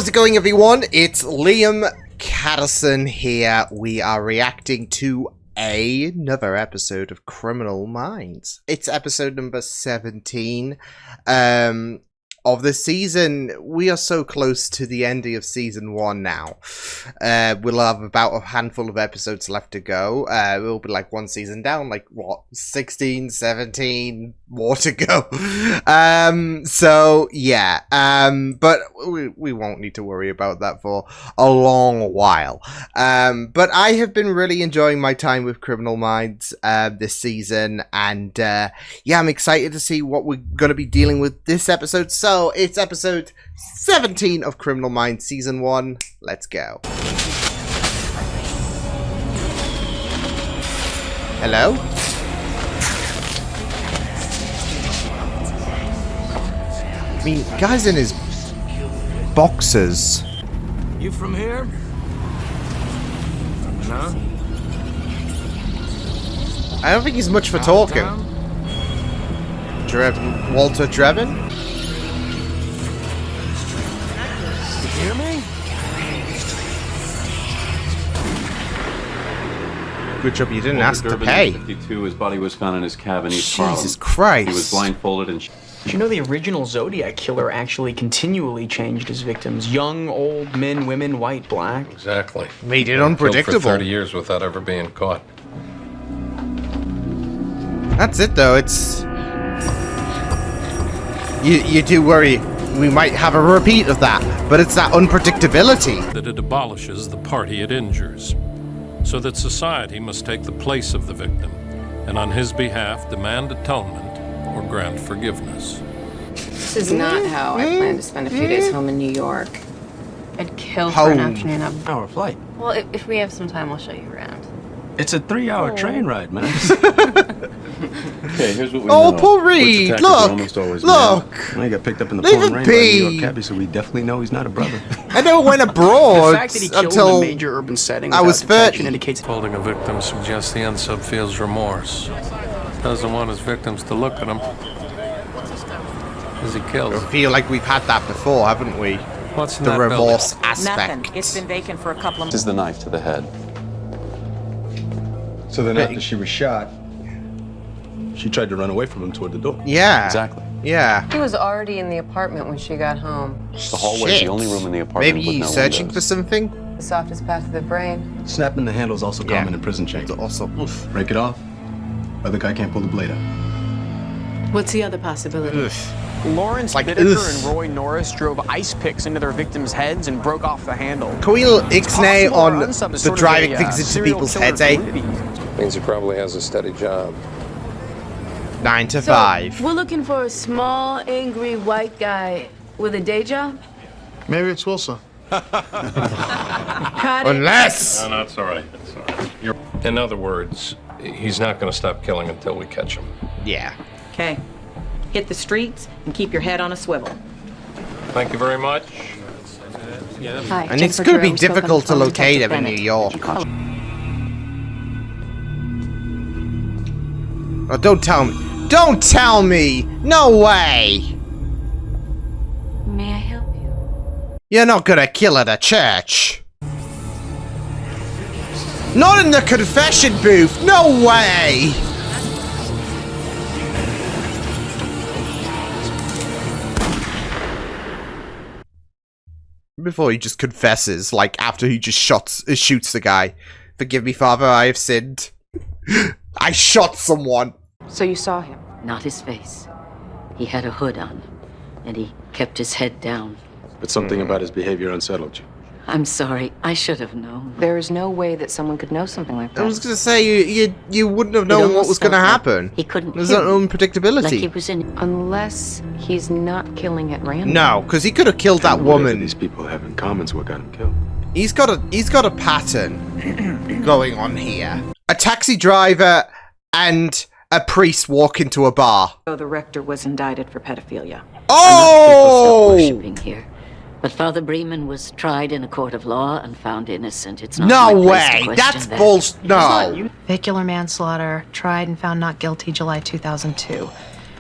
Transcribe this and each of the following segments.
How's it going, everyone? It's Liam Catterson here. We are reacting to another episode of Criminal Minds. It's episode number 17 of the season. We are so close to the ending of season 1 now. We'll have about a handful of episodes left to go. We'll be like one season down, like what, 16, 17 more to go. So yeah, but we won't need to worry about that for a long while. But I have been really enjoying my time with Criminal Minds this season, and yeah, I'm excited to see what we're going to be dealing with this episode. So it's episode 17 of Criminal Minds season 1. Let's go. Hello? I mean, guy's in his boxers. You from here? No? I don't think he's much for talking. Walter Drebin? You hear me? Good job you didn't ask to pay. 52, his body was found in his cabin. Jesus Christ. He was blindfolded and... Did you know the original Zodiac killer actually continually changed his victims? Young, old, men, women, white, black. Exactly. Made it unpredictable. Killed for 30 years without ever being caught. That's it, though. It's... You do worry we might have a repeat of that, but it's that unpredictability. That it abolishes the party it injures, so that society must take the place of the victim, and on his behalf demand atonement or grant forgiveness. This is not how I plan to spend a few days home in New York. I'd kill for an afternoon up. Hour flight. Well, if we have some time, I'll show you around. It's a 3-hour train ride, man. Okay, here's what we Oh, know. poor Reed! Look! Look! Well, he got picked up in the Leave pouring it rain by a New be. York cabbie, so we definitely know he's not a brother. I never went abroad The fact that he killed in until a major urban setting I was without detection 30. indicates Holding a victim suggests the unsub feels remorse. Doesn't want his victims to look at him as he kills. I feel like we've had that before, haven't we? What's in The that remorse building? aspect. Nothing. It's been vacant for a couple of This is the knife to the head. So then after she was shot, she tried to run away from him toward the door. Yeah. Exactly. Yeah. He was already in the apartment when she got home. The hallway is Shit. the only room in the apartment Maybe with he's no searching windows. for something? The softest path to the brain. Snapping the handle is also Yeah. common in prison chambers. Also, oof. Break it off, other guy can't pull the blade out. What's the other possibility? Oof. Lawrence Like, Bittaker ugh. and Roy Norris drove ice picks into their victims' heads and broke off the handle. Can we ixnay Possible on or unsub is the sort of driving a, things into serial people's killer heads, eh? community. Means he probably has a steady job. 9 to 5. We're looking for a small, angry white guy with a day job? Maybe it's Wilson. Got it. Unless... No, it's all right. It's all right. In other words, he's not going to stop killing until we catch him. Yeah. Okay. Hit the streets and keep your head on a swivel. Thank you very much. Hi, And it's Jennifer going to be Durham, spoke on difficult the to phone, locate Detective him in New Bennett. York. Oh, don't tell me. Don't tell me! No way! May I help you? You're not gonna kill at a church. Not in the confession booth! No way! Before he just confesses, like after he just shoots the guy. Forgive me, Father, I have sinned. I shot someone. So you saw him? Not his face. He had a hood on, and he kept his head down. But something about his behavior unsettled you. I'm sorry, I should have known. There is no way that someone could know something like that. I was gonna say, you wouldn't have It known what almost was gonna felt like happen. He couldn't There's hear that me, unpredictability. like he was in... Unless he's not killing at random. No, because he could have killed that Whatever woman. these people have in common is what got him killed. He's got a pattern going on here. A taxi driver and a priest walk into a bar. So the rector was indicted for pedophilia. Oh! worshipping here. But Father Bremen was tried in a court of law and found innocent. It's not No my place to way! question That's that. bullshit. No. Vehicular manslaughter, tried and found not guilty July 2002.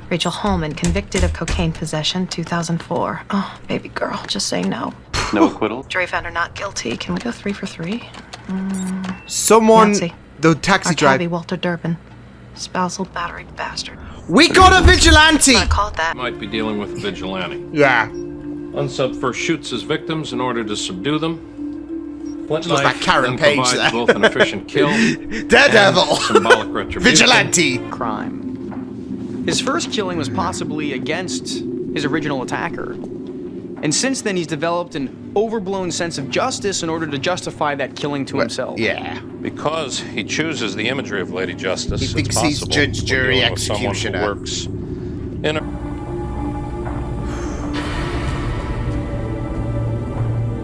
Rachel Holman, convicted of cocaine possession 2004. Oh, baby girl, just say no. No acquittal? Jury found her not guilty. Can we go 3 for 3? Someone... Nancy. The taxi Our driver... cabbie, Walter Durbin. Spousal battery bastard. We got a vigilante! I call it that. Might be dealing with a vigilante. Yeah. Unsub first shoots his victims in order to subdue them. Flint Looks like knife Karen then Page provides there. both an efficient kill Daredevil! and symbolic retribution. Vigilante! Crime. His first killing was possibly against his original attacker. And since then, he's developed an overblown sense of justice in order to justify that killing to himself. Yeah. Because he chooses the imagery of Lady Justice, He thinks it's he's possible judge, we're jury, dealing with someone who executioner. works in a...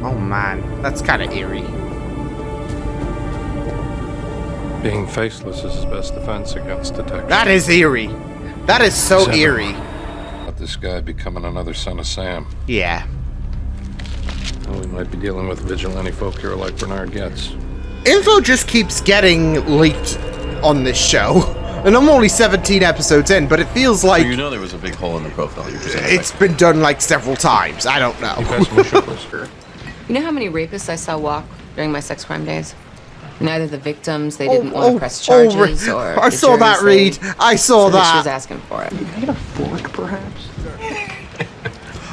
Oh man, that's kind of eerie. Being faceless is his best defense against detection. That is eerie. That is so Seven. eerie. About this guy becoming another son of Sam. Yeah. Well, we might be dealing with vigilante folk here like Bernard gets. Info just keeps getting leaked on this show. And I'm only 17 episodes in, but it feels like You know there was a big hole in the profile you presented. it's been done like several times. I don't know. You know how many rapists I saw walk during my sex crime days? Neither the victims, they didn't want to press charges, or I the saw that, juries, Reed. I saw so She was that. asking for it.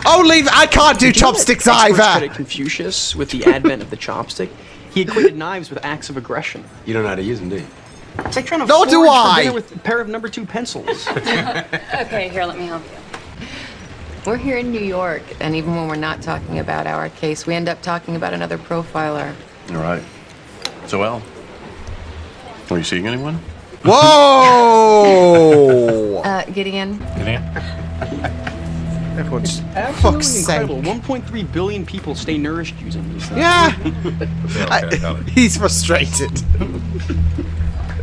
Oh, leave! I can't do Did you know that chopsticks experts either. credit Confucius with the advent of the chopstick. He equated knives with acts of aggression. You don't know how to use them, do you? It's like trying to Nor do forage for I. dinner with a pair of number 2 pencils. Okay, here, let me help you. We're here in New York, and even when we're not talking about our case, we end up talking about another profiler. All right. So, well, are you seeing anyone? Whoa! Gideon? Everyone's Absolutely fuck's sake. incredible. 1.3 billion people stay nourished using these things. Yeah. Okay, I got it. He's frustrated.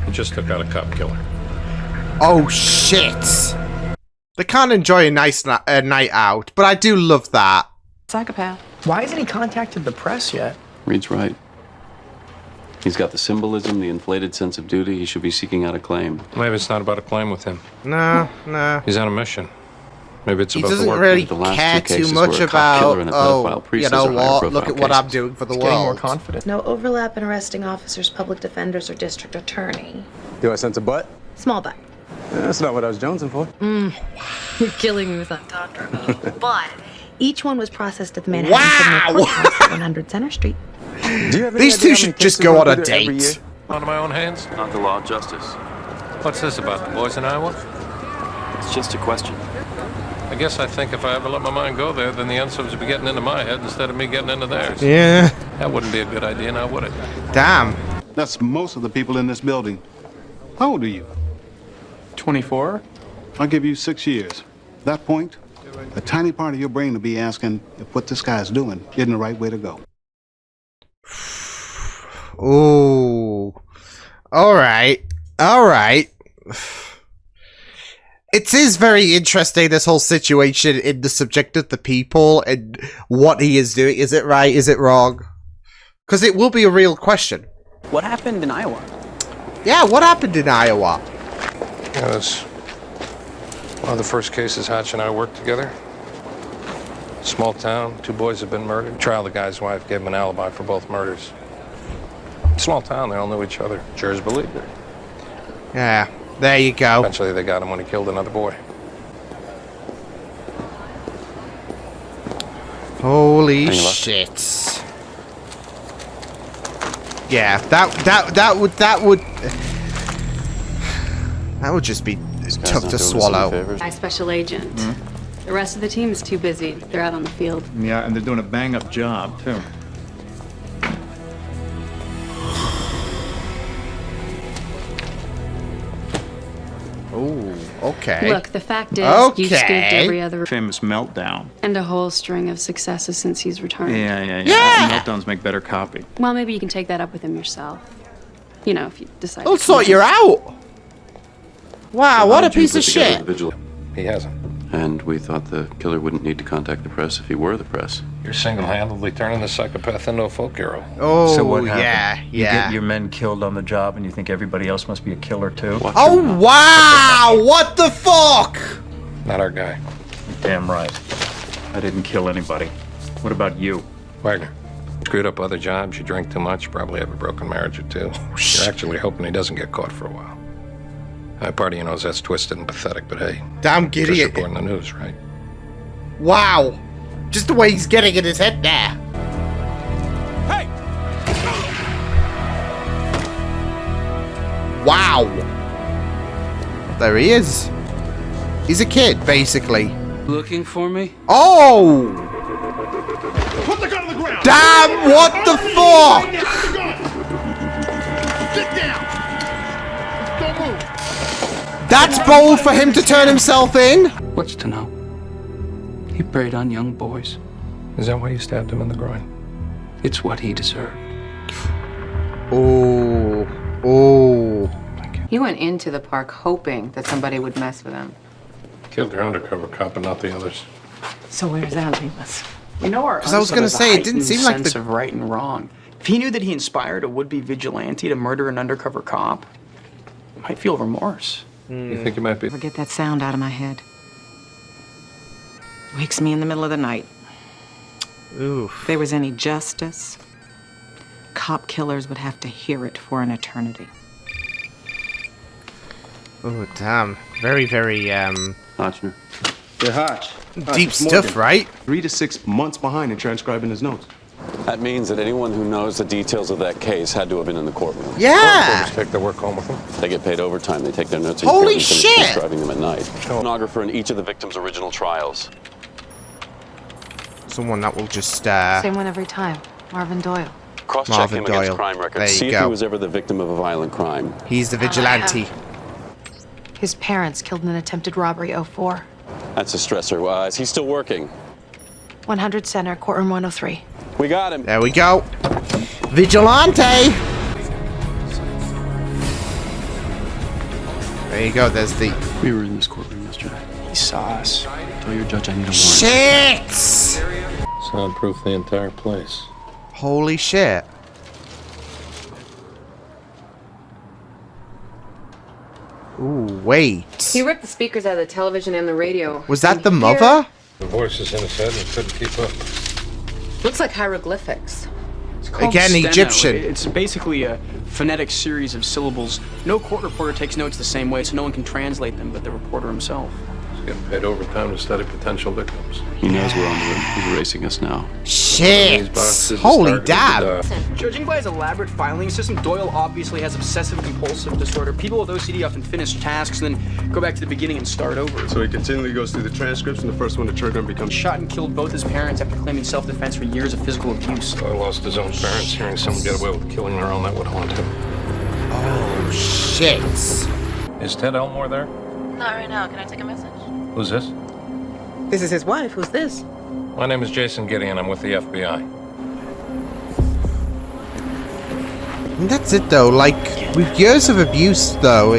He just took out a cop killer. Oh shit! They can't enjoy a nice night out, but I do love that. Psychopath. Why hasn't he contacted the press yet? Reed's right. He's got the symbolism, the inflated sense of duty. He should be seeking out a claim. Maybe it's not about a claim with him. No. He's on a mission. Maybe it's He about the doesn't work. really The last care two too cases much were a cop killer and a about, pedophile priest. you Those know are higher what, profile look at what I'm cases. doing for the Getting more world. confident. No overlap in arresting officers, public defenders, or district attorney. Do I sense a butt? Small butt. That's not what I was jonesing for. You're killing me with entendre. But each one was processed at the Manhattan Wow! Criminal Courthouse at 100 Center Street. Do you have any These idea two how should many just cases go run on a through there every date. year? Out of my own hands? Not the law of justice. What's this about, the boys in Iowa? It's just a question. I guess I think if I ever let my mind go there, then the unsubs would be getting into my head instead of me getting into theirs. Yeah. That wouldn't be a good idea, now would it? Damn. That's most of the people in this building. How old are you? 24? I'll give you 6 years. At that point, a tiny part of your brain will be asking if what this guy's doing isn't the right way to go. Ooh. Alright. It is very interesting, this whole situation in the subject of the people and what he is doing. Is it right? Is it wrong? Because it will be a real question. What happened in Iowa? Yeah, what happened in Iowa? It was one of the first cases Hatch and I worked together. Small town, 2 boys have been murdered. Trial, the guy's wife gave him an alibi for both murders. Small town, they all knew each other. Jurors believed her. Yeah, there you go. Eventually they got him when he killed another boy. Holy Any luck? shit. Yeah, that would just be This guy's tough not to doing us any swallow. favors. My special agent. The rest of the team is too busy. They're out on the field. Yeah, and they're doing a bang-up job, too. Oh, okay. Look, the fact is, you've scooped every other Famous meltdown. and a whole string of successes since he's returned. Yeah. Meltdowns make better copy. Well, maybe you can take that up with him yourself. You know, if you decide. I'll to sort you out. Wow, what a piece of shit. He hasn't. And we thought the killer wouldn't need to contact the press if he were the press. You're single-handedly turning the psychopath into a folk hero. Oh, So what happened? yeah, yeah. You get your men killed on the job and you think everybody else must be a killer, too? Watch Oh, your mouth. wow! What the fuck? Not our guy. Damn right. I didn't kill anybody. What about you? Wagner. Screwed up other jobs, you drink too much, probably have a broken marriage or two. You're actually hoping he doesn't get caught for a while. Part of you knows that's twisted and pathetic, but hey. Damn giddy. Just reporting the news, right? Wow. Just the way he's getting in his head there. Hey! Wow. There he is. He's a kid, basically. Looking for me? Oh! Put the gun on the ground! Damn, what the fuck? Get down! Don't move! That's bold for him to turn himself in. What's to know? He preyed on young boys. Is that why you stabbed him in the groin? It's what he deserved. Oh. Oh. He went into the park hoping that somebody would mess with him. Killed your undercover cop and not the others. So where does that leave us? You know, our 'Cause I was gonna say, it didn't seem like sense the- of right and wrong. If he knew that he inspired a would-be vigilante to murder an undercover cop, he might feel remorse. You think he might be? Get that sound out of my head. Wakes me in the middle of the night. Oof. If there was any justice, cop killers would have to hear it for an eternity. Oh, damn. Very, very, Hotchner. Yeah, Hotch. deep stuff, right? 3 to 6 months behind in transcribing his notes. That means that anyone who knows the details of that case had to have been in the courtroom. Yeah! Just take their work home with them. They get paid overtime. They take their notes. Holy and shit! Transcribing them at night. Stenographer in each of the victims' original trials. Someone that will just, Same one every time. Marvin Doyle. Cross-check Marvin him against Doyle. crime There records. you See if go. he was ever the victim of a violent crime. He's the vigilante. His parents killed in an attempted robbery 04. That's a stressor. Is he still working? 100 Center, courtroom 103. We got him. There we go. Vigilante! There you go, there's the... We were in this courtroom yesterday. He saw us. Tell your judge I need a warrant. Shit! Soundproof the entire place. Holy shit. Ooh, wait. He ripped the speakers out of the television and the radio. Was that And the here- mother? The voices in his head and he couldn't keep up. Looks like hieroglyphics. It's called Again, steno. Egyptian. It's basically a phonetic series of syllables. No court reporter takes notes the same way, so no one can translate them but the reporter himself. He's getting paid overtime to study potential victims. He knows we're on the road. He's racing us now. Shit! These boxes Holy started damn! to Judging by his elaborate filing system, Doyle obviously has obsessive-compulsive disorder. People with OCD often finish tasks and then go back to the beginning and start over. So he continually goes through the transcripts, and the first one to trigger him becomes... Shot and killed both his parents after claiming self-defense for years of physical abuse. Doyle lost his own parents. Hearing someone get away with killing their own, that would haunt him. Oh, shit. Is Ted Elmore there? Not right now. Can I take a message? Who's this? This is his wife. Who's this? My name is Jason Gideon. I'm with the FBI. And that's it though, like, with years of abuse though,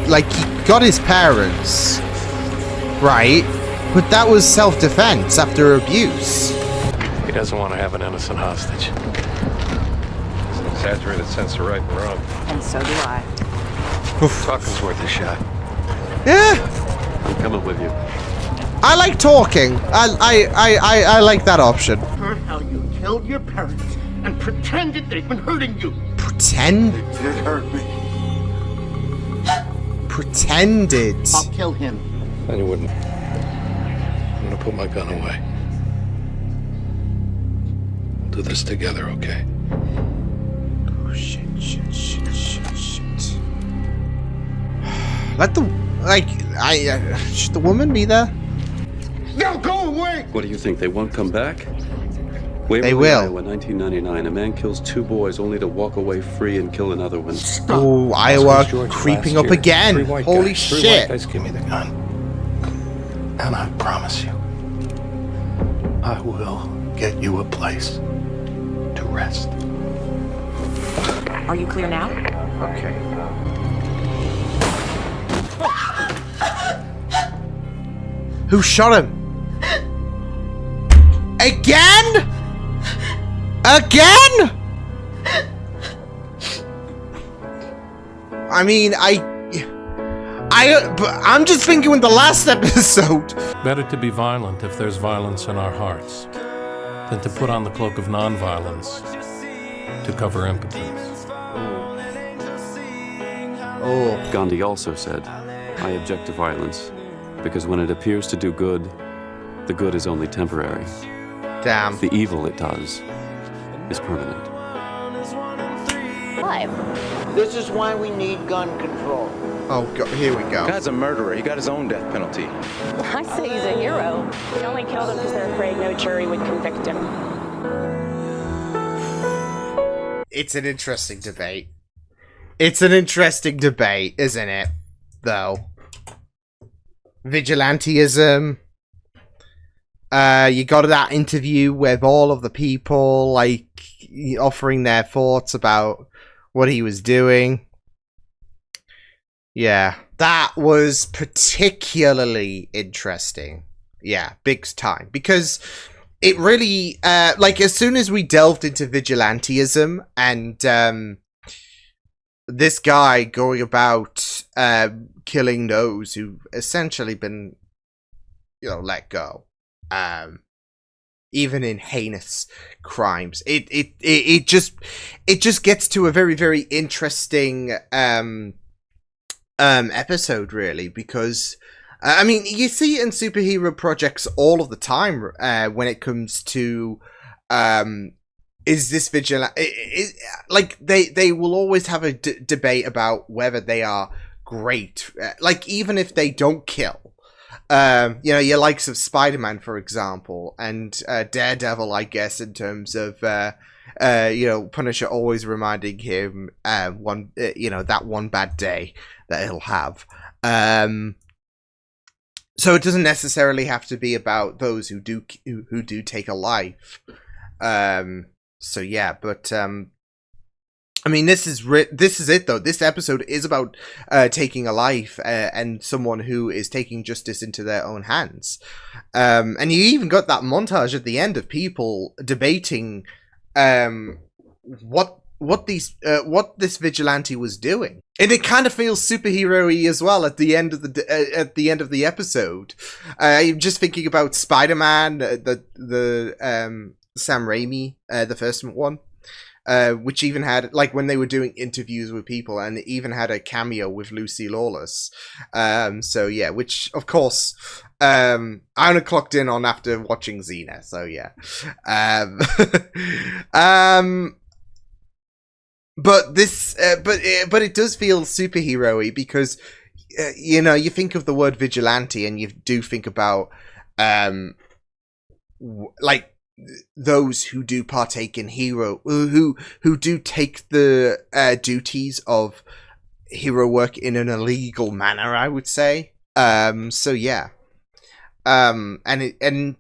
like, he got his parents, right? But that was self-defense after abuse. He doesn't want to have an innocent hostage. It's an exaggerated sense of right and wrong. And so do I. Talking's worth a shot. Yeah, I'm coming with you. I like talking. I like that option. Heard how you killed your parents and pretended they've been hurting you. Pretend? They did hurt me. Pretended. I'll kill him. Then you wouldn't. I'm gonna put my gun away. We'll do this together, okay? Oh, shit. Let the, like, should the woman be there? No, go away! What do you think? They won't come back? Waverly, will. Iowa, 1999. A man kills 2 boys only to walk away free and kill another one. Oh, Iowa creeping up again. Holy Three white shit. guys, give me the gun. And I promise you, I will get you a place to rest. Are you clear now? Okay. Who shot him? Again? Again? I mean, I'm just thinking with the last episode. Better to be violent if there's violence in our hearts. than to put on the cloak of nonviolence to cover impotence. Oh. Gandhi also said, I object to violence because when it appears to do good, the good is only temporary. Damn. The evil it does is permanent. This is why we need gun control. Oh, God, here we go. Guy's a murderer. He got his own death penalty. I say he's a hero. They only killed him because they're afraid no jury would convict him. It's an interesting debate. It's an interesting debate, isn't it? Though. Vigilantism. You got that interview with all of the people, like, offering their thoughts about what he was doing. Yeah, that was particularly interesting. Yeah, big time. Because it really, like, as soon as we delved into vigilantism and this guy going about killing those who've essentially been, you know, let go. Even in heinous crimes, it just gets to a very, very interesting episode, really, because I mean, you see it in superhero projects all of the time when it comes to is this vigilante, like they will always have a debate about whether they are great, like even if they don't kill. You know, your likes of Spider-Man, for example, and Daredevil, I guess, in terms of, you know, Punisher always reminding him you know, that one bad day that he'll have. So it doesn't necessarily have to be about those who do take a life. So yeah, but I mean, this is it though. This episode is about taking a life and someone who is taking justice into their own hands. And you even got that montage at the end of people debating what this vigilante was doing, and it kind of feels superhero-y as well at the end of the episode. I'm just thinking about Spider-Man, the Sam Raimi, the first one. Which even had, like, when they were doing interviews with people, and it even had a cameo with Lucy Lawless. So yeah, which of course I only clocked in on after watching Xena. So yeah, but this, but it does feel superhero-y because you know, you think of the word vigilante and you do think about like those who do partake in who do take the duties of hero work in an illegal manner, I would say. So yeah, and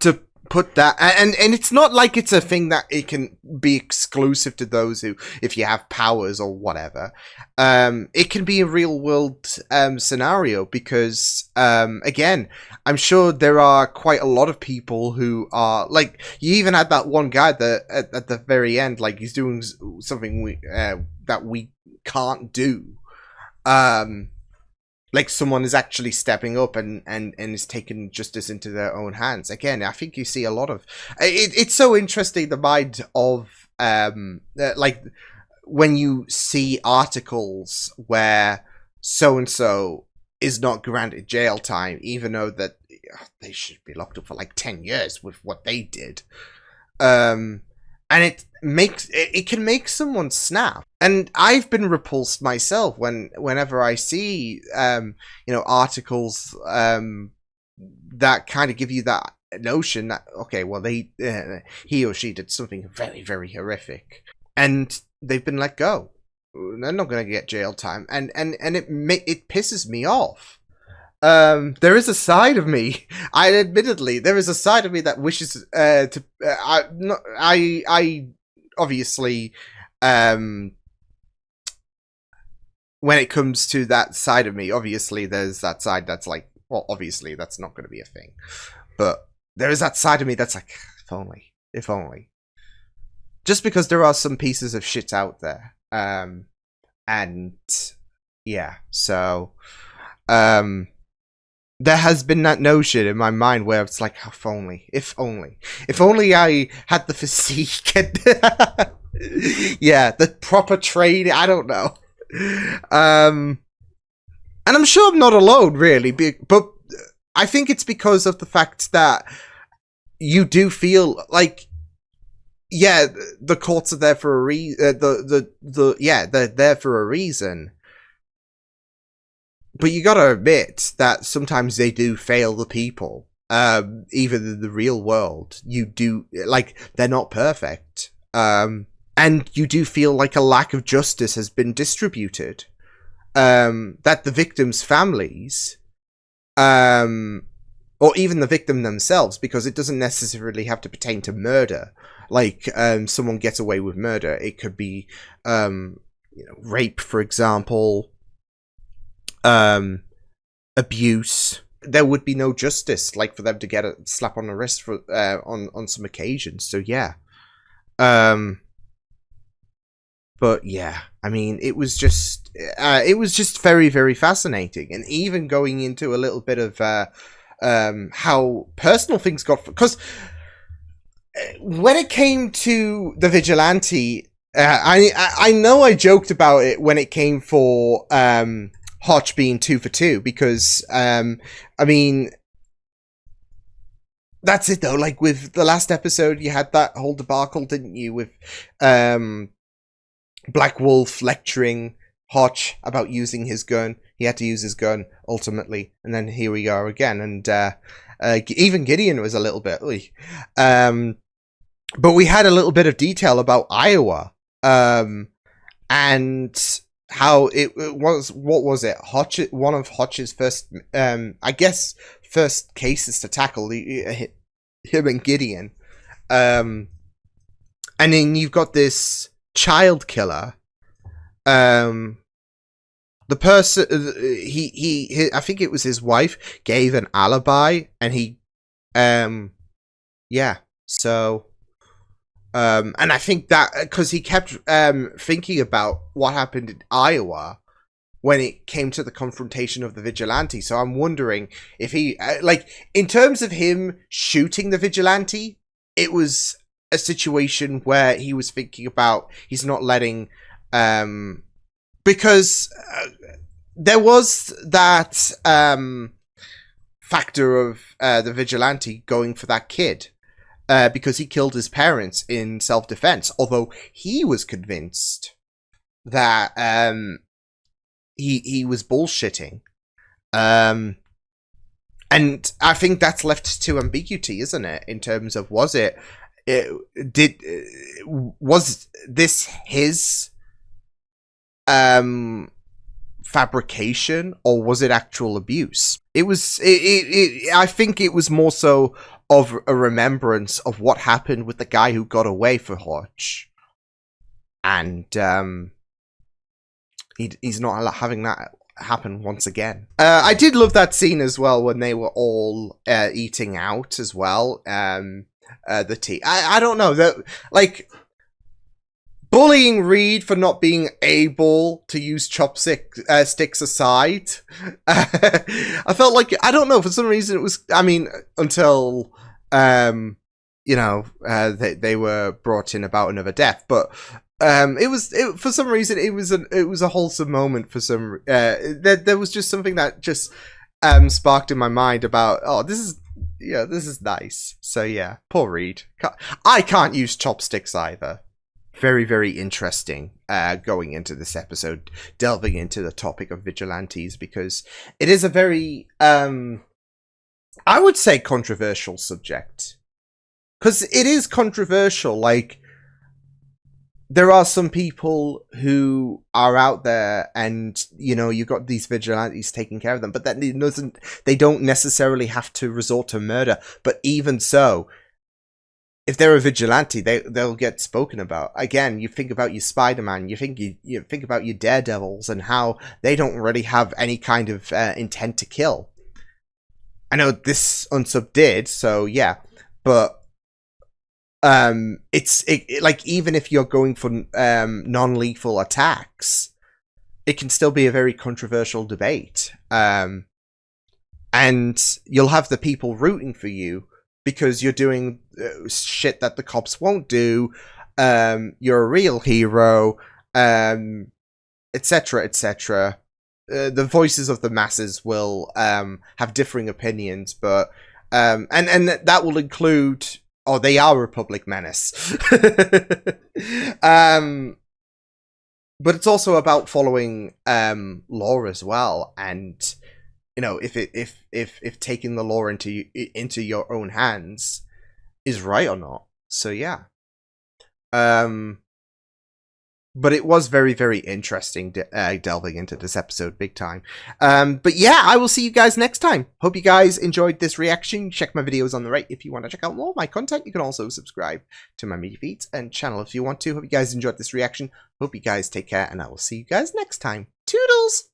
to put that, and it's not like it's a thing that it can be exclusive to those who, if you have powers or whatever. It can be a real world scenario because again, I'm sure there are quite a lot of people who are, like, you even had that one guy that at the very end, like, he's doing something that we can't do. Like, someone is actually stepping up and is taking justice into their own hands. Again, I think you see a lot of it's so interesting, the mind of like when you see articles where so and so is not granted jail time, even though that they should be locked up for like 10 years with what they did. And it can make someone snap. And I've been repulsed myself whenever I see you know, articles that kind of give you that notion that, okay, well, he or she did something very, very horrific, and they've been let go. They're not going to get jail time, and it pisses me off. There is a side of me, there is a side of me that wishes I obviously, when it comes to that side of me, obviously there's that side that's like, well, obviously that's not going to be a thing, but there is that side of me that's like, if only, just because there are some pieces of shit out there, and yeah, so there has been that notion in my mind where it's like, if only I had the physique and yeah, the proper training. I don't know. And I'm sure I'm not alone, really, but I think it's because of the fact that you do feel like, yeah, the courts are there for a reason. They're there for a reason. But you gotta admit that sometimes they do fail the people. Even in the real world, you do, like, they're not perfect. And you do feel like a lack of justice has been distributed. That the victims' families, or even the victim themselves, because it doesn't necessarily have to pertain to murder. Like, someone gets away with murder. It could be, rape, for example, abuse. There would be no justice, like, for them to get a slap on the wrist for on some occasions. So yeah, but yeah, I mean, it was just very, very fascinating, and even going into a little bit of how personal things got, because when it came to the Vigilante, I know I joked about it when it came for Hotch being 2 for 2, because I mean, that's it though. Like, with the last episode, you had that whole debacle, didn't you, with Black Wolf lecturing Hotch about using his gun. He had to use his gun ultimately, and then here we are again. And even Gideon was a little bit, but we had a little bit of detail about Iowa, and how it was. What was it? Hotch, one of Hotch's first, I guess, first cases to tackle him and Gideon. And then you've got this child killer. The person, he I think it was his wife, gave an alibi, and he, yeah, so, and I think that, because he kept, thinking about what happened in Iowa when it came to the confrontation of the Vigilante, so I'm wondering if he, like, in terms of him shooting the Vigilante, it was a situation where he was thinking about, he's not letting, because there was that factor of the Vigilante going for that kid, because he killed his parents in self-defense, although he was convinced that he was bullshitting. And I think that's left to ambiguity, isn't it, in terms of, was this his fabrication, or was it actual abuse? It was, I think it was more so of a remembrance of what happened with the guy who got away for Hotch, and he's not having that happen once again. I did love that scene as well when they were all eating out as well. The tea. I don't know, that, like, bullying Reed for not being able to use sticks aside. I felt like, I don't know, for some reason it was, I mean, until they were brought in about another death, but for some reason it was a wholesome moment. For some there was just something that just sparked in my mind about, oh, this is nice. So yeah, poor Reed. I can't use chopsticks either. Very, very interesting going into this episode, delving into the topic of vigilantes, because it is a very, I would say, controversial subject. Because it is controversial, like, there are some people who are out there and, you've got these vigilantes taking care of them, but they don't necessarily have to resort to murder. But even so, if they're a vigilante, they'll get spoken about. Again, you think about your Spider-Man, you think about your Daredevils, and how they don't really have any kind of intent to kill. I know this Unsub did, so yeah, but it's like, even if you're going for non-lethal attacks, it can still be a very controversial debate. and you'll have the people rooting for you because you're doing shit that the cops won't do. You're a real hero, etc., etc. The voices of the masses will have differing opinions, but and that will include, oh, they are a public menace. But it's also about following law as well, and you know, if taking the law into your own hands is right or not. So yeah. But it was very, very interesting delving into this episode big time. But yeah, I will see you guys next time. Hope you guys enjoyed this reaction. Check my videos on the right if you want to check out more of my content. You can also subscribe to my media feeds and channel if you want to. Hope you guys enjoyed this reaction. Hope you guys take care, and I will see you guys next time. Toodles!